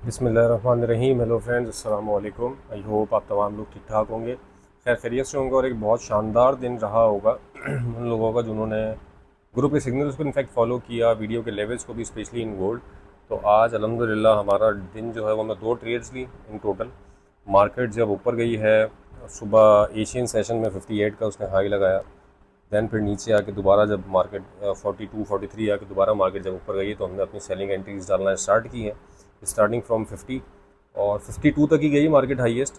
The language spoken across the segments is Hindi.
बिस्मिल्लाहिर्रहमानिर्रहीम। हेलो फ्रेंड्स, अस्सलाम वालेकुम। आई होप आप तमाम लोग ठीक ठाक होंगे, खैर खैरियत से होंगे और एक बहुत शानदार दिन रहा होगा उन लोगों का जिन्होंने ग्रुप के सिग्नल्स को इनफैक्ट फॉलो किया, वीडियो के लेवल्स को भी, स्पेशली इन गोल्ड। तो आज अल्हम्दुलिल्लाह हमारा दिन जो है वो मैं 2 ट्रेड्स ली इन टोटल। मार्केट जब ऊपर गई है सुबह एशियन सेशन में 58 का उसने हाई लगाया, दैन फिर नीचे आके दोबारा जब मार्केट 42 43 आके दोबारा मार्केट जब ऊपर गई तो हमने अपनी सेलिंग एंट्रीज डालना स्टार्ट की है, स्टार्टिंग फ्रॉम 50 और 52 तक ही गई मार्केट हाईएस्ट।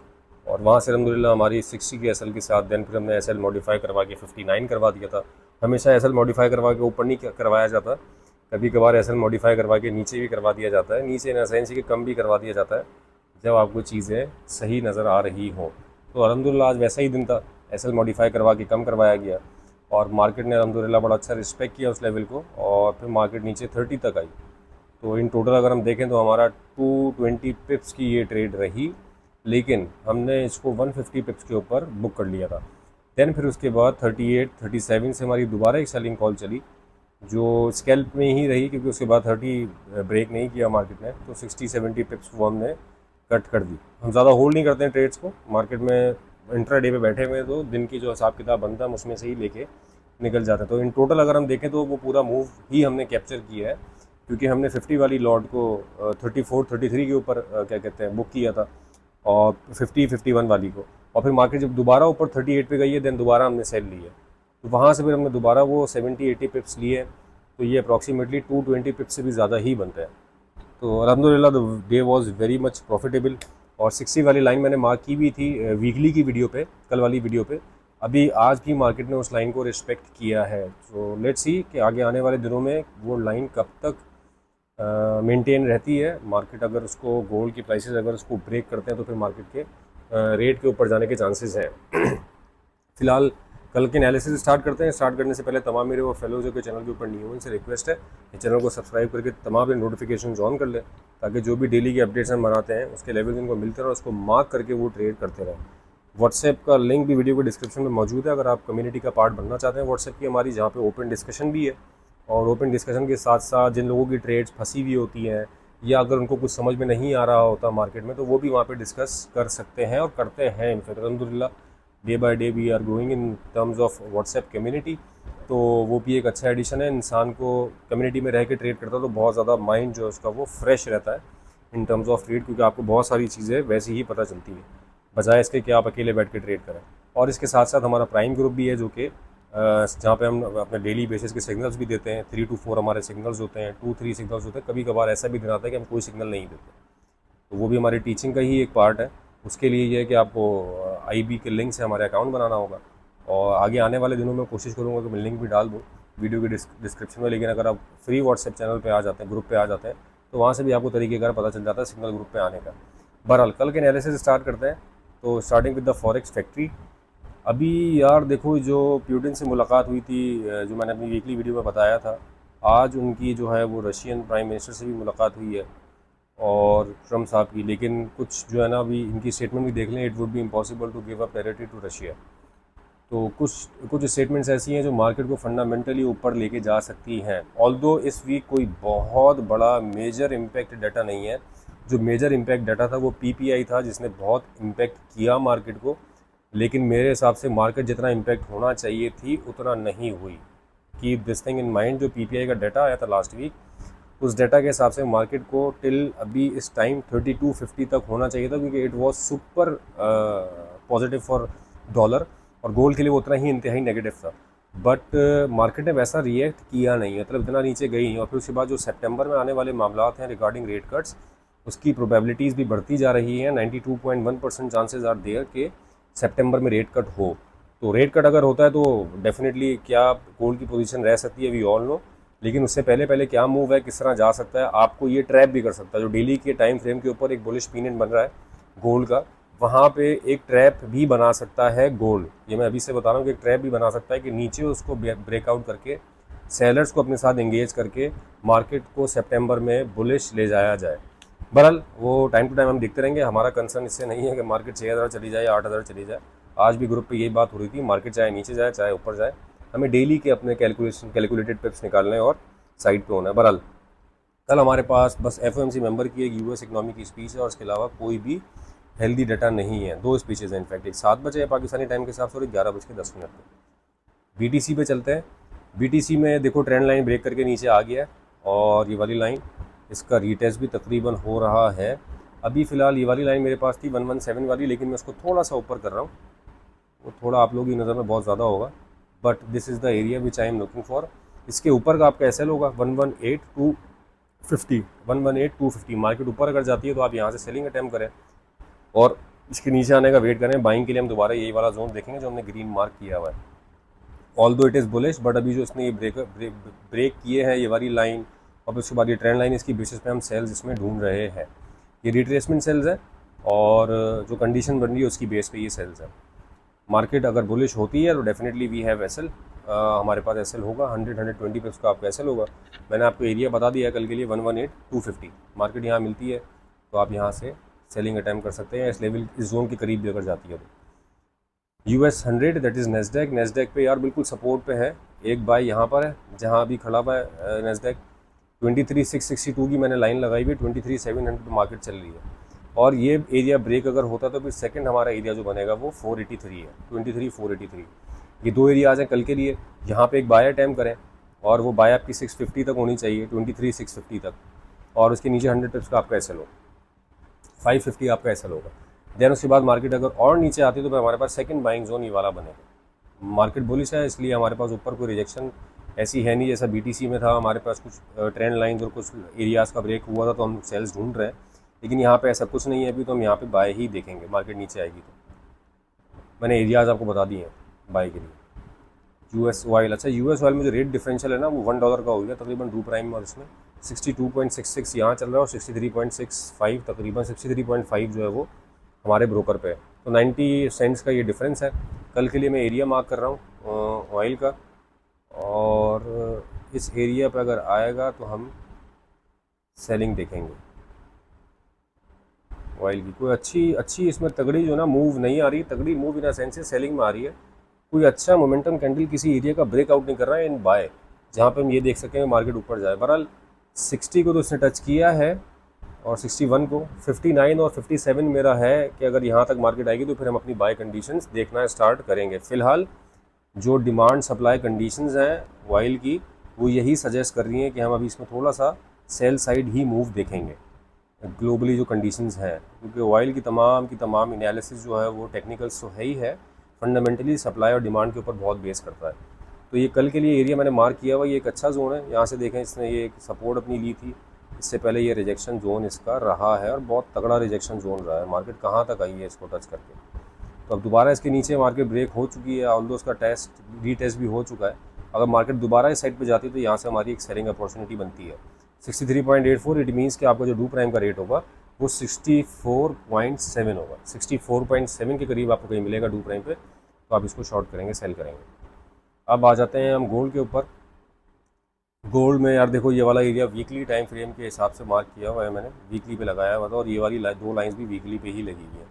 और वहाँ से अलहमदिल्ला हमारी 60 की एसएल के साथ दैन फिर हमने एसएल मॉडिफाई करवा के 59 करवा दिया था। हमेशा एसएल मॉडिफाई करवा के ऊपर नहीं करवाया जाता, कभी कभार एसएल मॉडिफाई करवा के नीचे भी करवा दिया जाता है, नीचे इन सेंस कि कम भी करवा दिया जाता है जब आपको चीज़ें सही नज़र आ रही हों। तो अलहमदिल्ला आज वैसा ही दिन था, एसएल मॉडिफाई करवा के कम करवाया गया और मार्केट ने अलहमदिल्ला बड़ा अच्छा रिस्पेक्ट किया उस लेवल को और फिर मार्केट नीचे 30 तक आई। तो इन टोटल अगर हम देखें तो हमारा 220 पिप्स की ये ट्रेड रही, लेकिन हमने इसको 150 पिप्स के ऊपर बुक कर लिया था। दैन फिर उसके बाद 38 37 से हमारी दोबारा एक सेलिंग कॉल चली जो स्कैल्प में ही रही, क्योंकि उसके बाद 30 ब्रेक नहीं किया मार्केट ने, तो 60-70 पिप्स वो हमने कट कर दी। हम ज़्यादा होल्ड नहीं करते हैं ट्रेड्स को, मार्केट में इंट्रा डे पे बैठे हुए हैं तो दिन की जो हिसाब किताब बनता है हम उसमें से ही लेके निकल जाते हैं। तो इन टोटल अगर हम देखें तो वो पूरा मूव ही हमने कैप्चर किया है, क्योंकि हमने 50 वाली लॉट को 34 33 के ऊपर क्या कहते हैं बुक किया था और 51 वाली को, और फिर मार्केट जब दोबारा ऊपर 38 पे गई है देन दोबारा हमने सेल ली है। तो वहाँ से फिर हमने दोबारा वो 70-80 पिप्स लिए, तो ये अप्रॉक्सीमेटली 220 पिप्स से भी ज़्यादा ही बनता है। तो अलहमदिल्ला the day was very much profitable. और 60 वाली लाइन मैंने मार्क की भी थी वीकली की वीडियो पे, कल वाली वीडियो पे। अभी आज भी मार्केट ने उस लाइन को रिस्पेक्ट किया है, तो लेट्स सी कि आगे आने वाले दिनों में वो लाइन कब तक मेंटेन रहती है। मार्केट अगर उसको गोल्ड की प्राइसेस अगर उसको ब्रेक करते हैं तो फिर मार्केट के रेट के ऊपर जाने के चांसेस हैं। फिलहाल कल के एनालिसिस स्टार्ट करते हैं। स्टार्ट करने से पहले तमाम मेरे वो फेलो जो कि चैनल के ऊपर न्यू हैं उनसे रिक्वेस्ट है कि चैनल को सब्सक्राइब करके तमाम नोटिफिकेशन ऑन कर लें, ताकि जो भी डेली के अपडेट्स हम बनाते हैं उसके लेवल उनको मिलते रहे और उसको मार्क करके वो ट्रेड करते रहें। व्हाट्सएप का लिंक भी वीडियो के डिस्क्रिप्शन में मौजूद है, अगर आप कम्युनिटी का पार्ट बनना चाहते हैं व्हाट्सएप की हमारी, जहाँ पे ओपन डिस्कशन भी है। और ओपन डिस्कशन के साथ साथ जिन लोगों की ट्रेड्स फंसी हुई होती हैं या अगर उनको कुछ समझ में नहीं आ रहा होता मार्केट में, तो वो भी वहाँ पे डिस्कस कर सकते हैं और करते हैं। इनफैक्ट अलहमदिल्ला day by day we are growing in terms of WhatsApp community. तो वो भी एक अच्छा एडिशन है, इंसान को कम्युनिटी में रह के ट्रेड करता है तो बहुत ज़्यादा माइंड जो है उसका वो फ्रेश रहता है इन टर्म्स ऑफ ट्रेड, क्योंकि आपको बहुत सारी चीज़ें वैसे ही पता चलती हैं बजाय इसके कि आप अकेले बैठ के ट्रेड करें। और इसके साथ साथ हमारा प्राइम ग्रुप भी है जो कि जहाँ पे हम अपने डेली बेसिस के सिग्नल्स भी देते हैं। 3 to 4 हमारे सिग्नल्स होते हैं, 2-3 सिग्नल्स होते हैं, कभी कभार ऐसा भी दिन आता है कि हम कोई सिग्नल नहीं देते, तो वो भी हमारी टीचिंग का ही एक पार्ट है। उसके लिए ये है कि आपको आईबी के लिंक से हमारे अकाउंट बनाना होगा, और आगे आने वाले दिनों में कोशिश करूँगा कि मैं लिंक भी डाल दूँ वीडियो के डिस्क्रिप्शन में। लेकिन अगर आप फ्री व्हाट्सएप चैनल पे आ जाते हैं, ग्रुप पे आ जाते हैं, तो वहाँ से भी आपको तरीक़ेकार पता चल जाता है सिग्नल ग्रुप पे आने का। बहरहाल कल के एनालिसिस स्टार्ट करते हैं। तो starting with the forex factory. अभी यार देखो, जो प्यूटिन से मुलाकात हुई थी, जो मैंने अपनी वीकली वीडियो में बताया था, आज उनकी जो है वो रशियन प्राइम मिनिस्टर से भी मुलाकात हुई है और ट्रम्प साहब की। लेकिन कुछ जो है ना, अभी इनकी स्टेटमेंट भी देख लें, it would be impossible to give up territory to Russia. तो कुछ कुछ स्टेटमेंट्स ऐसी हैं जो मार्केट को फंडामेंटली ऊपर लेके जा सकती हैं। ऑल्दो इस वीक कोई बहुत बड़ा मेजर इम्पैक्ट डाटा नहीं है। जो मेजर इम्पैक्ट डाटा था वो पीपीआई था, जिसने बहुत इम्पैक्ट किया मार्केट को, लेकिन मेरे हिसाब से मार्केट जितना इम्पैक्ट होना चाहिए थी उतना नहीं हुई। Keep this thing in mind, जो पीपीआई का डाटा आया था लास्ट वीक, उस डाटा के हिसाब से मार्केट को टिल अभी इस टाइम 3250 तक होना चाहिए था, क्योंकि it was super positive for dollar, और गोल्ड के लिए वो उतना ही इंतहाई नेगेटिव था। बट मार्केट ने वैसा रिएक्ट किया नहीं, मतलब इतना नीचे गई नहीं। और फिर उसके बाद जो सितंबर में आने वाले मामला हैं रिगार्डिंग रेट कट्स, उसकी प्रोबेबिलिटीज़ भी बढ़ती जा रही हैं। 92.1% चांसेस आर देयर कि सितंबर में रेट कट हो। तो रेट कट अगर होता है तो डेफिनेटली क्या गोल्ड की पोजीशन रह सकती है, वी ऑल नो। लेकिन उससे पहले पहले क्या मूव है, किस तरह जा सकता है, आपको ये ट्रैप भी कर सकता है। जो डेली के टाइम फ्रेम के ऊपर एक बुलिश पिनियन बन रहा है गोल्ड का, वहाँ पे एक ट्रैप भी बना सकता है गोल्ड। ये मैं अभी से बता रहा हूँ कि एक ट्रैप भी बना सकता है कि नीचे उसको ब्रेकआउट करके सेलर्स को अपने साथ एंगेज करके मार्केट को सितंबर में बुलिश ले जाया जाए। बहरहाल वो टाइम टू टाइम हम देखते रहेंगे। हमारा कंसर्न इससे नहीं है कि मार्केट 6000 चली जाए या 8000 चली जाए। आज भी ग्रुप पे यही बात हो रही थी, मार्केट चाहे नीचे जाए चाहे ऊपर जाए, हमें डेली के अपने कैलकुलेटेड पिप्स निकालने और साइड पे होना है। बहरहाल कल हमारे पास बस FOMC मेंबर की एक US इकनॉमी की स्पीच है और इसके अलावा कोई भी हेल्दी डाटा नहीं है। 2 स्पीचेज़ हैं इनफैक्ट, एक 7 बजे है पाकिस्तानी टाइम के हिसाब से और एक 11:10 पे। BTC पे चलते हैं। BTC में देखो ट्रेंड लाइन ब्रेक करके नीचे आ गया है और ये वाली लाइन इसका रीटेस्ट भी तकरीबन हो रहा है। अभी फ़िलहाल ये वाली लाइन मेरे पास थी 117 वाली, लेकिन मैं उसको थोड़ा सा ऊपर कर रहा हूँ। वो थोड़ा आप लोगों की नज़र में बहुत ज़्यादा होगा, but this is the area which I am looking for. इसके ऊपर का आपका SL होगा 118,250, 118,250। मार्केट ऊपर अगर जाती है तो आप यहाँ से सेलिंग अटैम्प्ट करें और इसके नीचे आने का वेट करें। बाइंग के लिए हम दोबारा यही वाला जोन देखेंगे जो हमने ग्रीन मार्क किया हुआ है। Although it is bullish, but अभी जो इसने ये ब्रेक किए हैं ये वाली लाइन और उसके बाद ये ट्रेंड लाइन, इसकी बेसिस पे हम सेल्स इसमें ढूंढ रहे हैं। ये रिट्रेसमेंट सेल्स है और जो कंडीशन बन रही है उसकी बेस पे ये सेल्स है। मार्केट अगर बुलिश होती है तो डेफिनेटली वी हैव एसएल, हमारे पास एसएल होगा 100-120 पे उसका आपका एसएल होगा। मैंने आपको एरिया बता दिया है कल के लिए 118,250। मार्केट यहाँ मिलती है तो आप यहाँ से सेलिंग अटैम्प्ट कर सकते हैं इस लेवल, इस जोन के करीब भी अगर जाती है तो। US 100 दैट इज़ नेस्डैक पे यार बिल्कुल सपोर्ट पे है। एक बाय यहाँ पर है जहाँ अभी खड़ा हुआ है नेस्डैक। 23,662 की मैंने लाइन लगाई हुई है, 23,700 पे मार्केट चल रही है और ये एरिया ब्रेक अगर होता तो फिर सेकंड हमारा एरिया जो बनेगा वो 483 है, 23,483। ये दो एरिया आ जाए कल के लिए। यहाँ पे एक बाय अटैम्प्ट करें और वो बाय आपकी 650 तक होनी चाहिए, 23,650 तक, और उसके नीचे 100 पिप्स का आपका एसएल हो, 550 आपका एसएल होगा। देन उसके बाद मार्केट अगर और नीचे आती है तो फिर हमारे पास सेकंड बाइंग जोन ये वाला बनेगा। मार्केट बुलिश है इसलिए हमारे पास ऊपर कोई रिजेक्शन ऐसी है नहीं जैसा BTC में था। हमारे पास कुछ ट्रेंड लाइन और कुछ एरियाज़ का ब्रेक हुआ था तो हम सेल्स ढूंढ रहे हैं, लेकिन यहाँ पे ऐसा कुछ नहीं है अभी, तो हम यहाँ पे बाय ही देखेंगे। मार्केट नीचे आएगी तो मैंने एरियाज़ आपको बता दिए हैं बाय के लिए। US ऑयल, अच्छा US ऑयल में जो रेट डिफरेंशियल है ना वो $1 का हो गया तकरीबन डू प्राइम, और इसमें 62.66 यहाँ चल रहा है और 63.65 तकरीबन 63.5 जो है वो हमारे ब्रोकर पे है। तो 90 सेंट्स का ये डिफरेंस है। कल के लिए मैं एरिया मार्क कर रहा हूँ ऑयल का, और इस एरिया पर अगर आएगा तो हम सेलिंग देखेंगे ऑयल की। कोई अच्छी इसमें तगड़ी जो ना मूव नहीं आ रही, तगड़ी मूव इन सेंस से सेलिंग में आ रही है। कोई अच्छा मोमेंटम कैंडल किसी एरिया का ब्रेकआउट नहीं कर रहा है इन बाय, जहाँ पे हम ये देख सकते हैं मार्केट ऊपर जाए। बहरहाल 60 को तो इसने टच किया है और 61 को, 59 और 57 मेरा है कि अगर यहाँ तक मार्केट आएगी तो फिर हम अपनी बाय कंडीशंस देखना स्टार्ट करेंगे। फ़िलहाल जो डिमांड सप्लाई कंडीशंस हैं ऑयल की वो यही सजेस्ट कर रही हैं कि हम अभी इसमें थोड़ा सा सेल साइड ही मूव देखेंगे ग्लोबली जो कंडीशंस हैं, क्योंकि ऑयल की तमाम एनालिसिस जो है वो टेक्निकल्स तो है ही है, फंडामेंटली सप्लाई और डिमांड के ऊपर बहुत बेस करता है। तो ये कल के लिए एरिया मैंने मार्क किया हुआ, ये एक अच्छा जोन है। यहाँ से देखें इसने ये सपोर्ट अपनी ली थी, इससे पहले ये रिजेक्शन जोन इसका रहा है और बहुत तगड़ा रिजेक्शन जोन रहा है। मार्केट कहाँ तक आई है इसको टच करके, तो अब दोबारा इसके नीचे मार्केट ब्रेक हो चुकी है, ऑल्दो उसका रीटेस्ट भी हो चुका है। अगर मार्केट दोबारा इस साइड पे जाती है तो यहाँ से हमारी एक सेलिंग अपॉर्चुनिटी बनती है 63.84। इट मीन्स कि आपका जो डू प्राइम का रेट होगा वो 64.7 होगा, 64.7 के करीब आपको कहीं मिलेगा डू प्राइम पे, तो आप इसको शॉर्ट करेंगे, सेल करेंगे। अब आ जाते हैं हम गोल्ड के ऊपर। गोल्ड में यार देखो ये वाला एरिया वीकली टाइम फ्रेम के हिसाब से मार्क किया हुआ है, मैंने वीकली पे लगाया हुआ था और ये वाली दो लाइंस भी वीकली पे ही लगी हुई है।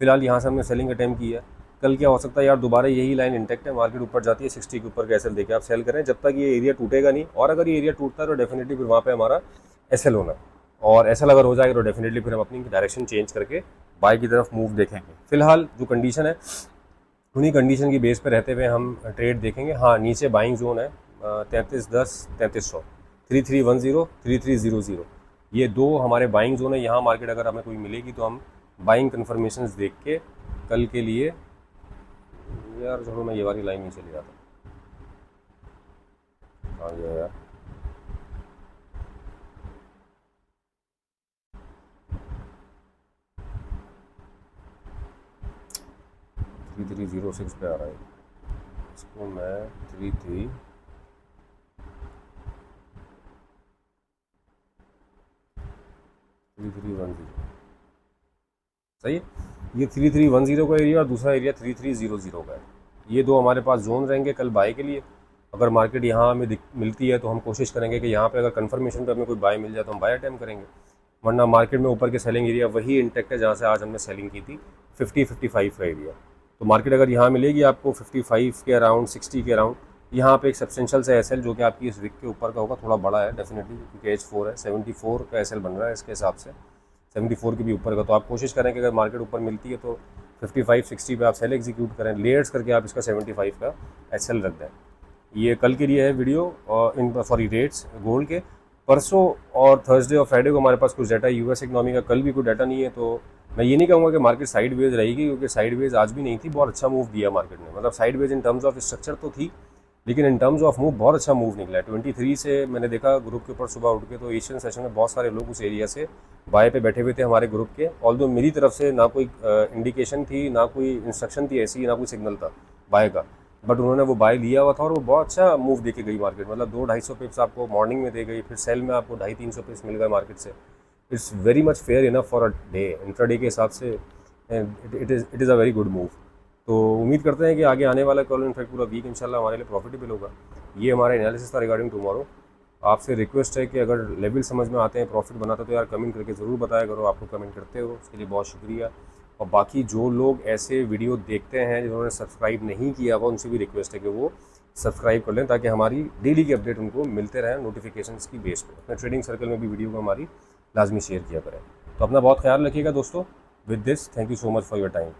फिलहाल यहाँ से हमने सेलिंग अटैम्प्ट किया है। कल क्या हो सकता है यार दोबारा यही लाइन इंटेक्ट है, मार्केट ऊपर जाती है 60 के ऊपर का एसएल देके आप सेल करें जब तक ये एरिया टूटेगा नहीं, और अगर ये एरिया टूटता है तो डेफिनेटली फिर वहाँ पे हमारा एसएल होना, और एसएल अगर हो जाएगा तो डेफिनेटली फिर हम अपनी डायरेक्शन चेंज करके बाय की तरफ मूव देखेंगे। फिलहाल जो कंडीशन है उन्हीं कंडीशन की बेस पे रहते हुए हम ट्रेड देखेंगे। हाँ, नीचे बाइंग जोन है 3310 3300, 3310 3300, ये दो हमारे बाइंग जोन है। यहाँ मार्केट अगर हमें कोई मिलेगी तो हम बाइंग कन्फर्मेशंस देख के कल के लिए, यार चलो मैं ये वाली लाइन नीचे ले जाता हूँ। हाँ ये यार थ्री 306 पे आ रहा है, इसको मैं 3310 सही है। ये 3310 का एरिया और दूसरा एरिया 3300 का है। ये दो हमारे पास जोन रहेंगे कल बाय के लिए। अगर मार्केट यहाँ हमें मिलती है तो हम कोशिश करेंगे कि यहाँ पे अगर कंफर्मेशन पे हमें कोई बाय मिल जाए तो हम बाय अटैम्प्ट करेंगे, वरना मार्केट में ऊपर के सेलिंग एरिया वही इंटेक्ट है जहाँ से आज हमने सेलिंग की थी 50-55 का एरिया। तो मार्केट अगर यहाँ मिलेगी आपको 55 के अराउंड, 60 के अराउंड, यहाँ पे एक सब्सटेंशियल से एसएल जो कि आपकी इस विक के ऊपर का होगा, थोड़ा बड़ा है डेफिनेटली, क्योंकि H4 है, 74 का एसएल बन रहा है इसके हिसाब से, 74 के भी ऊपर का। तो आप कोशिश करें कि अगर मार्केट ऊपर मिलती है तो 55-60 पे आप सेल एग्जीक्यूट करें, लेयर्स करके आप इसका 75 का एसएल रख दें। ये कल के लिए है वीडियो, और रेट्स गोल्ड के। परसों और थर्सडे और फ्राइडे को हमारे पास कुछ डाटा, यूएस इकनॉमी का कल भी कोई डाटा नहीं है, तो मैं ये नहीं कहूँगा कि मार्केट साइडवेज रहेगी, क्योंकि साइडवेज आज भी नहीं थी, बहुत अच्छा मूव दिया मार्केट ने। मतलब sideways in terms of structure तो थी, लेकिन इन टर्म्स ऑफ मूव बहुत अच्छा मूव निकला है। 23 से मैंने देखा ग्रुप के ऊपर सुबह उठ के, तो एशियन सेशन में बहुत सारे लोग उस एरिया से बाय पे बैठे हुए थे हमारे ग्रुप के। ऑल्दो मेरी तरफ से ना कोई इंडिकेशन थी, ना कोई इंस्ट्रक्शन थी ऐसी, ना कोई सिग्नल था बाय का, बट उन्होंने वो बाय लिया हुआ था और वो बहुत अच्छा मूव दे के गई मार्केट। मतलब 200-250 पिप्स आपको मॉर्निंग में दे गई, फिर सेल में आपको 250-300 पिप्स मिल गए मार्केट से। It's very much fair enough for a day, intraday के हिसाब से it is a very good move. तो उम्मीद करते हैं कि आगे आने वाला कल इनफैक्ट पूरा वीक इंशाल्लाह हमारे लिए प्रॉफिटेबल होगा। ये हमारा एनालिसिस था रिगार्डिंग टुमारो। आपसे रिक्वेस्ट है कि अगर लेवल समझ में आते हैं, प्रॉफिट बनाते तो यार कमेंट करके ज़रूर बताया करो। आपको कमेंट करते हो उसके लिए बहुत शुक्रिया। और बाकी जो लोग ऐसे वीडियो देखते हैं जिन्होंने सब्सक्राइब नहीं किया हुआ, उनसे भी रिक्वेस्ट है कि वो सब्सक्राइब कर लें, ताकि हमारी डेली की अपडेट उनको मिलते रहें नोटिफिकेशंस की बेस पे। अपने ट्रेडिंग सर्कल में भी वीडियो को हमारी लाजमी शेयर किया करें। तो अपना बहुत ख्याल रखिएगा दोस्तों। With this, thank you so much for your time.